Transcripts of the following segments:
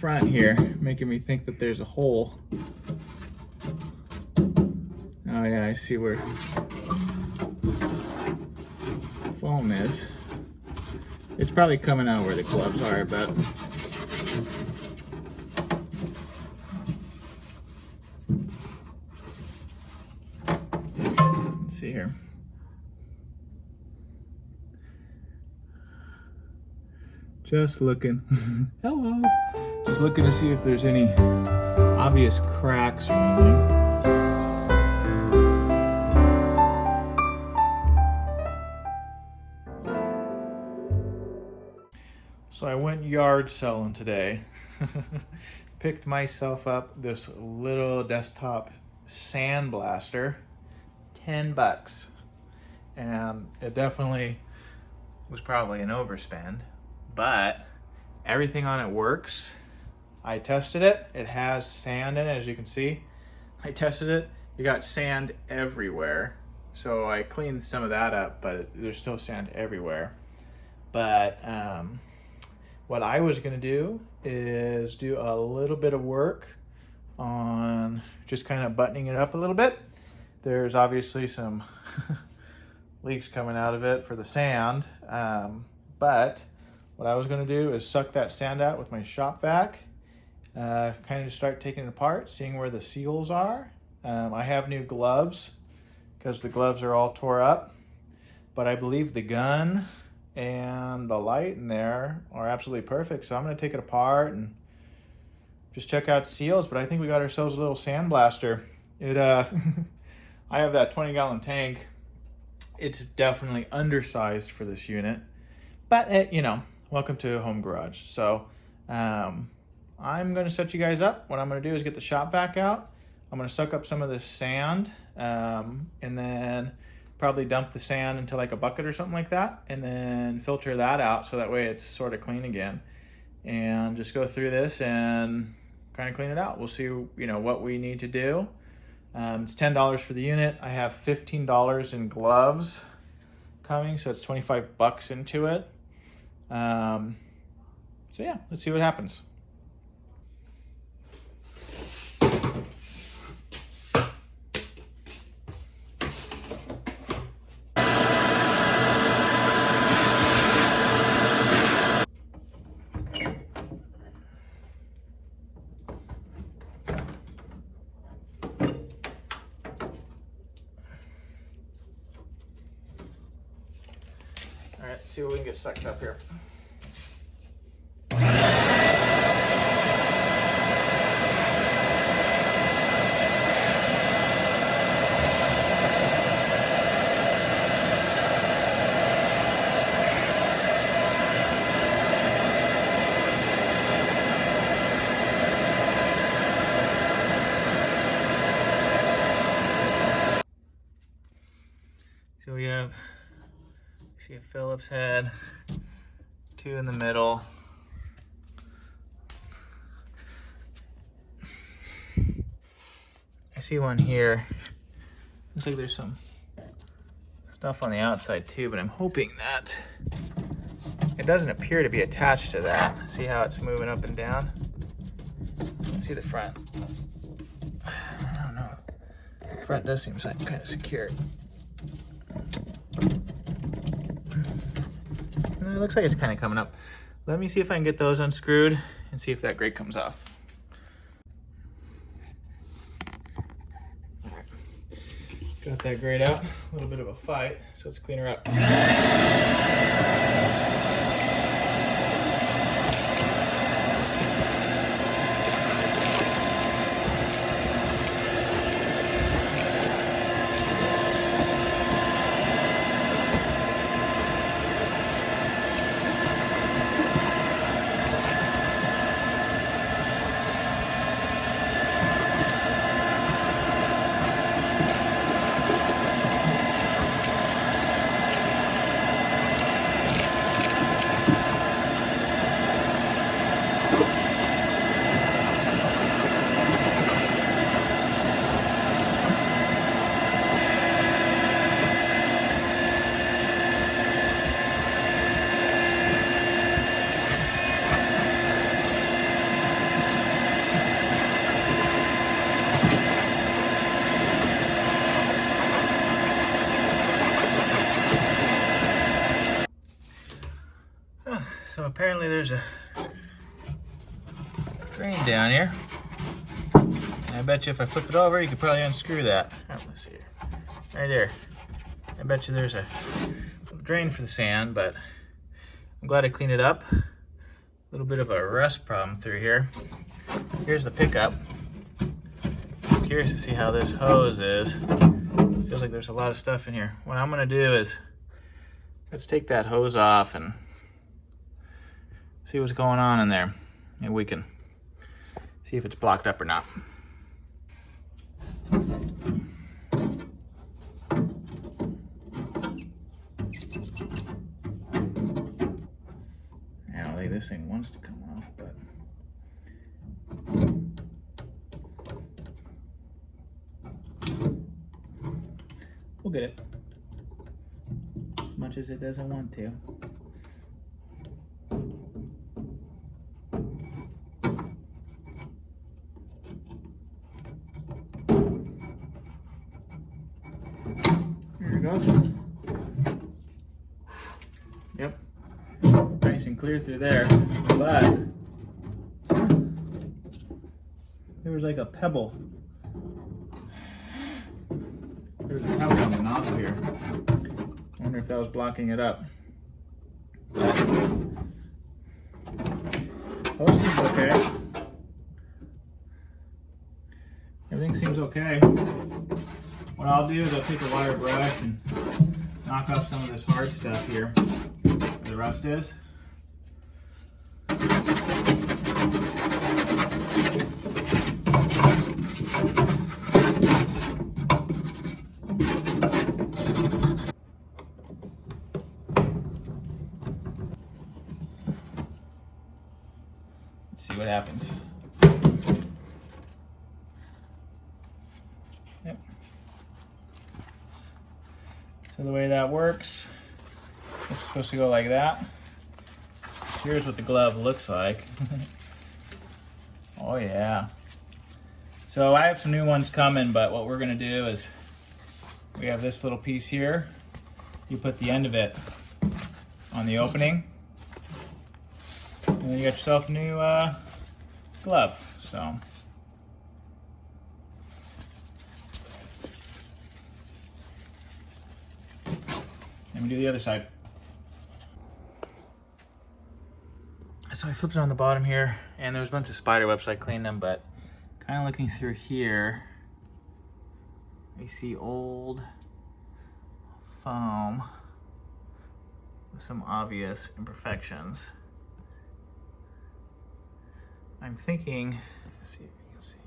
front here, making me think that there's a hole. Oh yeah, I see where foam is. It's probably coming out where the gloves are, but let's see here. Just looking. Hello. Just looking to see if there's any obvious cracks or anything. So I went yard selling today. Picked myself up this little desktop Sandblaster, $10. And it definitely was probably an overspend, but everything on it works. I tested it. It has sand in it, as you can see. I tested it. You got sand everywhere. So I cleaned some of that up, but there's still sand everywhere. But what I was gonna do is do a little bit of work on just kind of buttoning it up a little bit. There's obviously some leaks coming out of it for the sand, but what I was gonna do is suck that sand out with my shop vac, kind of just start taking it apart, seeing where the seals are. I have new gloves because the gloves are all tore up, but I believe the gun and the light in there are absolutely perfect. So I'm gonna take it apart and just check out seals, but I think we got ourselves a little Sandblaster. It, I have that 20-gallon tank. It's definitely undersized for this unit, but it, you know, welcome to a home garage. So I'm gonna set you guys up. What I'm gonna do is get the shop vac out. I'm gonna suck up some of this sand, and then probably dump the sand into like a bucket or something like that, and then filter that out so that way it's sort of clean again, and just go through this and kind of clean it out. We'll see, you know, what we need to do. It's $10 for the unit. I have $15 in gloves coming, so it's $25 into it. So yeah, let's see what happens. All right, let's see what we can get sucked up here. So we have, see a Phillips head, 2 in the middle. I see one here. Looks like there's some stuff on the outside too, but I'm hoping that it doesn't appear to be attached to that. See how it's moving up and down? Let's see the front. I don't know. The front does seem kind of secure. It looks like it's kind of coming up. Let me see if I can get those unscrewed and see if that grate comes off. All right. Got that grate out. A little bit of a fight, so let's clean her up. apparently there's a drain down here. And I bet you if I flip it over, you could probably unscrew that. Oh, let's see here. Right there. I bet you there's a drain for the sand, but I'm glad I cleaned it up. A little bit of a rust problem through here. Here's the pickup. I'm curious to see how this hose is. Feels like there's a lot of stuff in here. What I'm gonna do is, let's take that hose off and see what's going on in there. Maybe we can see if it's blocked up or not. I don't think this thing wants to come off, but we'll get it. As much as it doesn't want to. There it goes. Yep. Nice and clear through there. But there was like a pebble. There's a pebble on the nozzle here. I wonder if that was blocking it up. Hose seems okay. Everything seems okay. What I'll do is I'll take a wire brush and knock off some of this hard stuff here where the rust is. Let's see what happens. Yep. So the way that works, it's supposed to go like that. Here's what the glove looks like. Oh yeah. So I have some new ones coming, but what we're gonna do is we have this little piece here. You put the end of it on the opening, and then you got yourself a new glove. So let me do the other side. So I flipped it on the bottom here, and there's a bunch of spider webs, so I cleaned them, but kind of looking through here, I see old foam with some obvious imperfections. I'm thinking, let's see if you can see.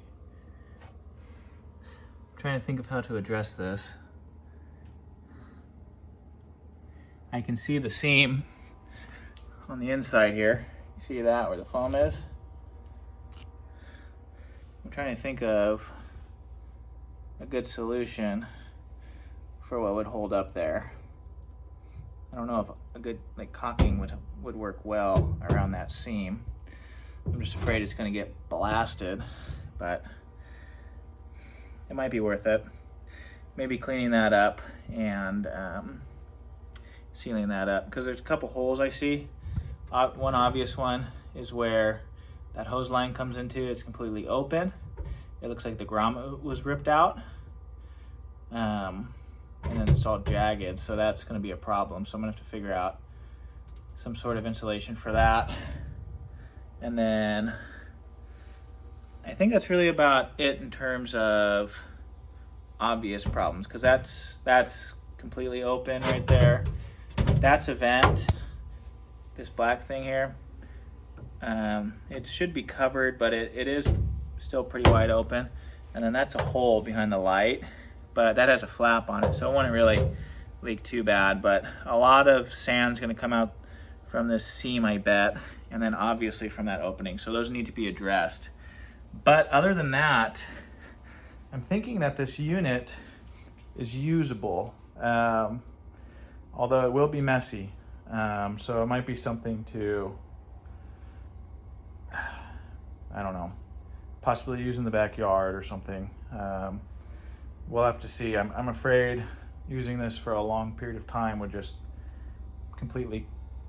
I'm trying to think of how to address this. I can see the seam on the inside here. You see that, where the foam is? I'm trying to think of a good solution for what would hold up there. I don't know if a good caulking would work well around that seam. I'm just afraid it's gonna get blasted, but it might be worth it. Maybe cleaning that up and sealing that up, because there's a couple holes I see. One obvious one is where that hose line comes into. It's completely open. It looks like the grommet was ripped out, and then it's all jagged, so that's going to be a problem. So I'm going to have to figure out some sort of insulation for that. And then I think that's really about it in terms of obvious problems, because that's completely open right there. That's a vent. This black thing here, it should be covered, but it is still pretty wide open. And then that's a hole behind the light, but that has a flap on it, so it wouldn't really leak too bad. But a lot of sand's gonna come out from this seam, I bet, and then obviously from that opening. So those need to be addressed. But other than that, I'm thinking that this unit is usable, although it will be messy. So it might be something to, I don't know, possibly use in the backyard or something. We'll have to see. I'm afraid using this for a long period of time would just completely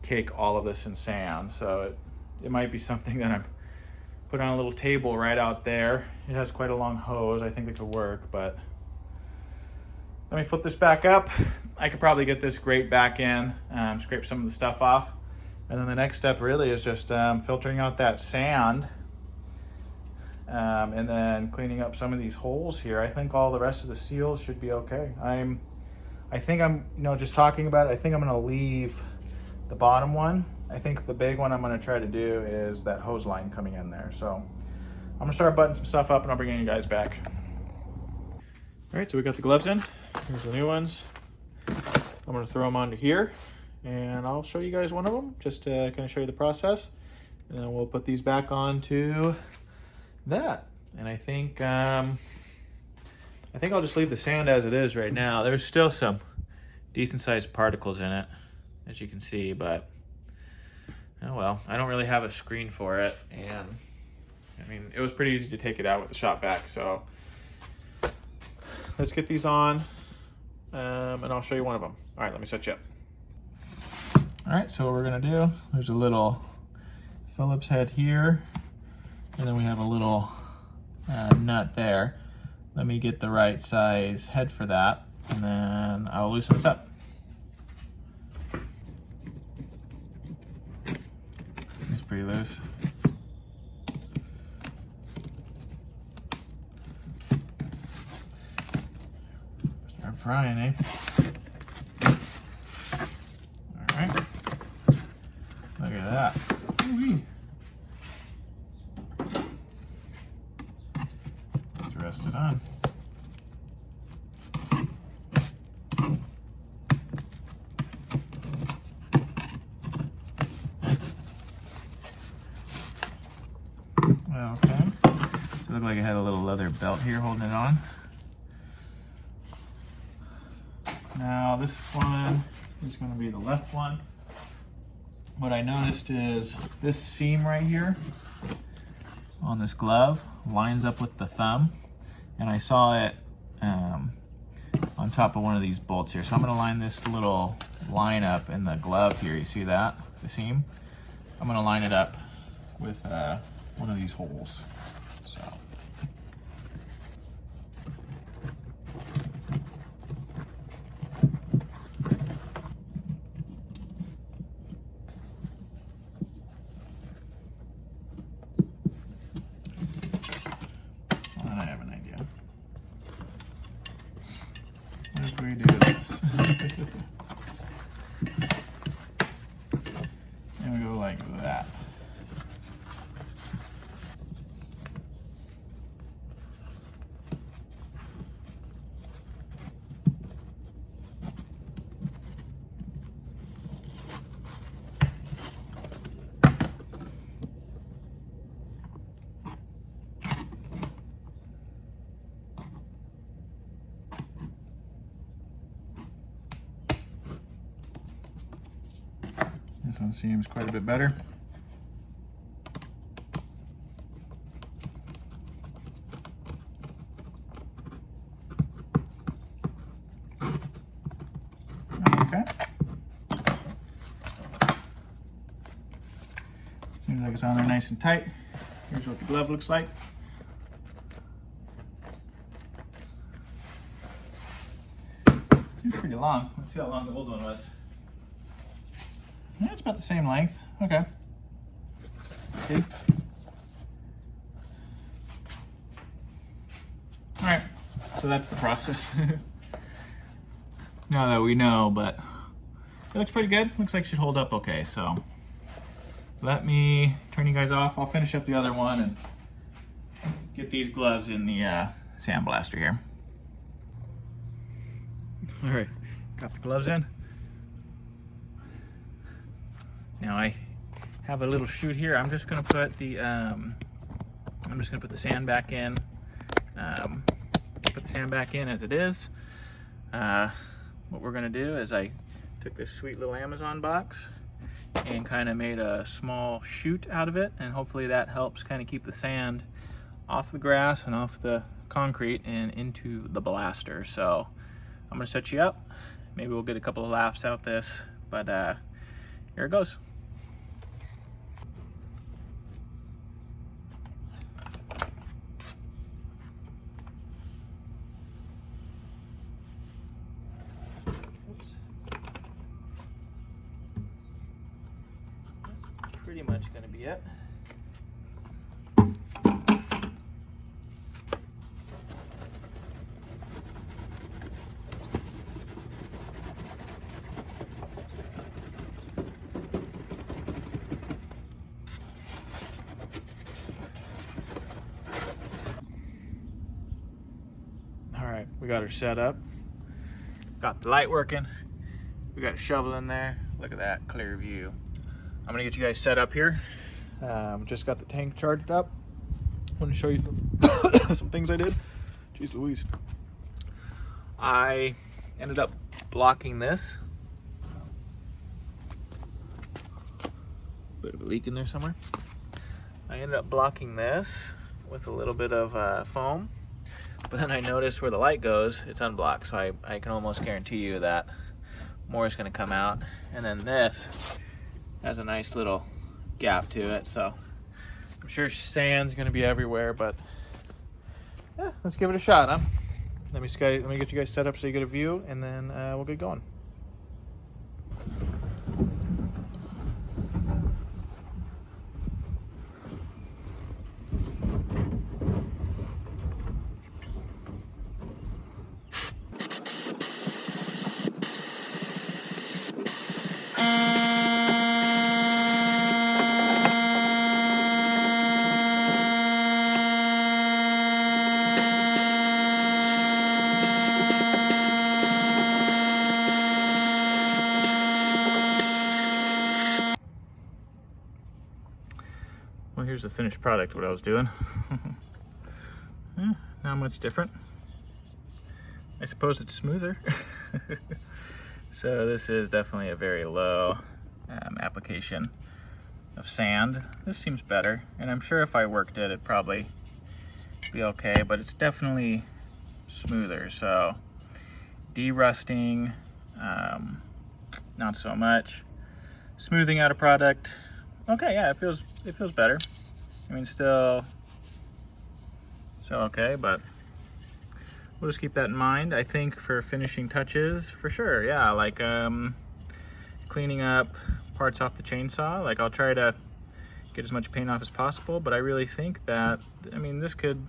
cake all of this in sand. So it might be something that I'm put on a little table right out there. It has quite a long hose. I think it could work, but let me flip this back up. I could probably get this grate back in, scrape some of the stuff off. And then the next step really is just filtering out that sand and then cleaning up some of these holes here. I think all the rest of the seals should be okay. I think I'm, just talking about it, I think I'm gonna leave the bottom one. I think the big one I'm gonna try to do is that hose line coming in there. So I'm gonna start buttoning some stuff up and I'll bring you guys back. All right, so we got the gloves in. Here's the new ones. I'm gonna throw them onto here and I'll show you guys one of them just to kind of show you the process. And then we'll put these back onto that. And I think I'll just leave the sand as it is right now. There's still some decent sized particles in it, as you can see, but oh well. I don't really have a screen for it, and I mean, it was pretty easy to take it out with the shop vac. So let's get these on, and I'll show you one of them. All right, let me set you up. All right, so what we're gonna do, there's a little Phillips head here, and then we have a little nut there. Let me get the right size head for that, and then I'll loosen this up. It's pretty loose. Start frying, eh? All right. Look at that. Ooh-wee. Let's rest it on. Okay, so it looked like it had a little leather belt here holding it on. Now this one is going to be the left one. What I noticed is this seam right here on this glove lines up with the thumb, and I saw it on top of one of these bolts here. So I'm going to line this little line up in the glove here. You see that? The seam? I'm going to line it up with one of these holes. So I have an idea. What if we do this? And we go like that. This one seems quite a bit better. Okay. Seems like it's on there nice and tight. Here's what the glove looks like. Seems pretty long. Let's see how long the old one was. Yeah, it's about the same length. Okay. See? All right, so that's the process. Now that we know, but it looks pretty good. Looks like it should hold up okay, so let me turn you guys off. I'll finish up the other one and get these gloves in the Sandblaster here. All right, got the gloves in. Now I have a little chute here. I'm just gonna put the sand back in. Put the sand back in as it is. What we're gonna do is I took this sweet little Amazon box and kind of made a small chute out of it, and hopefully that helps kind of keep the sand off the grass and off the concrete and into the blaster. So I'm gonna set you up. Maybe we'll get a couple of laughs out this, but here it goes. That's pretty much going to be it. All right, we got her set up. Got the light working. We got a shovel in there. Look at that clear view. I'm gonna get you guys set up here. Just got the tank charged up. I want to show you some things I did. Jeez Louise. I ended up blocking this. Bit of a leak in there somewhere. I ended up blocking this with a little bit of foam. But then I noticed where the light goes, it's unblocked. So I can almost guarantee you that more is gonna come out. And then this has a nice little gap to it. So I'm sure sand's gonna be everywhere, but yeah, let's give it a shot, huh? Let me get you guys set up so you get a view, and then we'll get going. Well, here's the finished product, what I was doing. Not much different. I suppose it's smoother. So this is definitely a very low application of sand. This seems better, and I'm sure if I worked it, it'd probably be okay, but it's definitely smoother. So de-rusting, not so much. Smoothing out a product, okay, yeah, it feels better. I mean, still okay, but we'll just keep that in mind. I think for finishing touches, for sure, yeah, like cleaning up parts off the chainsaw. Like, I'll try to get as much paint off as possible, but I really think that, I mean, this could,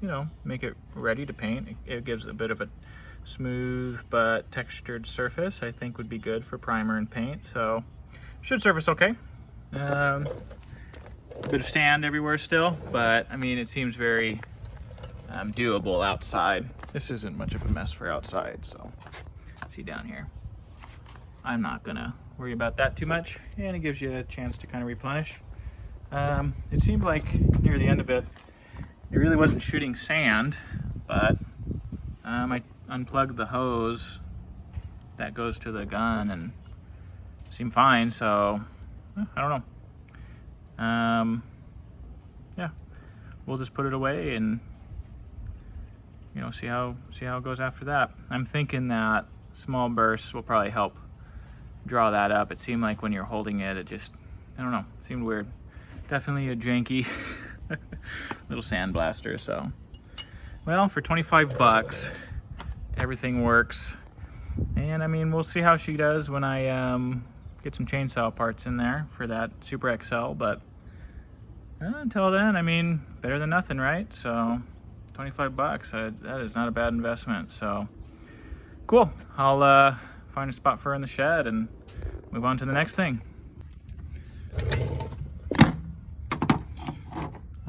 you know, make it ready to paint. It gives a bit of a smooth but textured surface. I think would be good for primer and paint, so should surface okay. Bit of sand everywhere still, but I mean, it seems very doable outside. This isn't much of a mess for outside, so see down here. I'm not gonna worry about that too much, and it gives you a chance to kind of replenish. It seemed like near the end of it, it really wasn't shooting sand, but I unplugged the hose that goes to the gun and it seemed fine, so I don't know. Yeah, we'll just put it away and, you know, see how it goes after that. I'm thinking that small bursts will probably help draw that up. It seemed like when you're holding it, it just, I don't know, it seemed weird. Definitely a janky little Sandblaster. So, well, for 25 bucks, everything works. And I mean, we'll see how she does when I get some chainsaw parts in there for that Super XL, but until then, I mean, better than nothing, right? So 25 bucks, that is not a bad investment. So cool. I'll find a spot for her in the shed and move on to the next thing.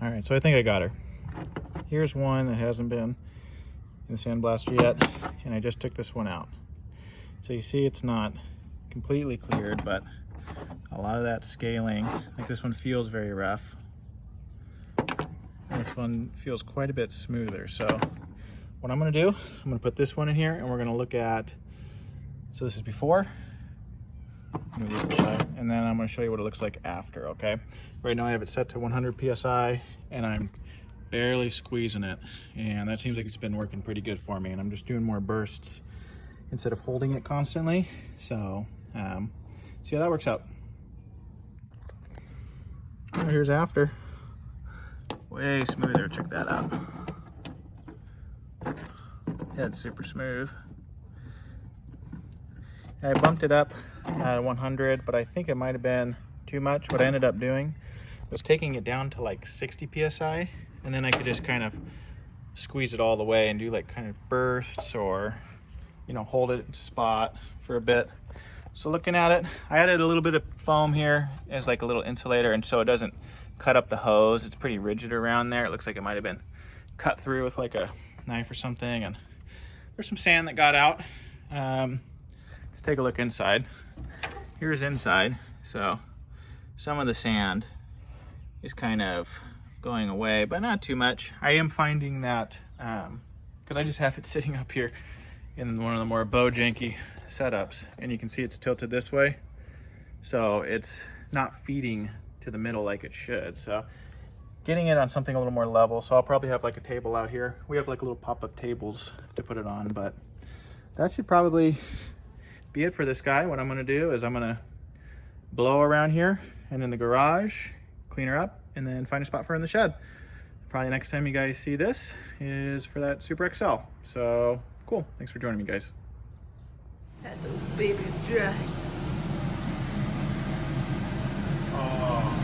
All right, so I think I got her. Here's one that hasn't been in the Sandblaster yet, and I just took this one out. So you see it's not completely cleared, but a lot of that scaling, like this one feels very rough. This one feels quite a bit smoother. So what I'm gonna do, I'm gonna put this one in here and we're gonna look at, so this is before, and then I'm gonna show you what it looks like after, okay? Right now I have it set to 100 PSI and I'm barely squeezing it. And that seems like it's been working pretty good for me. And I'm just doing more bursts instead of holding it constantly. So see how that works out. Oh, here's after. Way smoother, check that out. Head's super smooth. I bumped it up at 100, but I think it might have been too much. What I ended up doing was taking it down to like 60 PSI, and then I could just kind of squeeze it all the way and do like kind of bursts, or, you know, hold it in spot for a bit. So looking at it, I added a little bit of foam here as like a little insulator, and so it doesn't cut up the hose. It's pretty rigid around there. It looks like it might have been cut through with like a knife or something, and there's some sand that got out. Let's take a look inside. Here's inside. So some of the sand is kind of going away, but not too much. I am finding that, because I just have it sitting up here in one of the more bow-janky setups, and you can see it's tilted this way, so it's not feeding to the middle like it should. So getting it on something a little more level. So I'll probably have like a table out here. We have like little pop-up tables to put it on, but that should probably be it for this guy. What I'm gonna do is I'm gonna blow around here and in the garage, clean her up, and then find a spot for her in the shed. Probably next time you guys see this is for that Super XL. So cool, thanks for joining me, guys. Had those babies dry. Oh.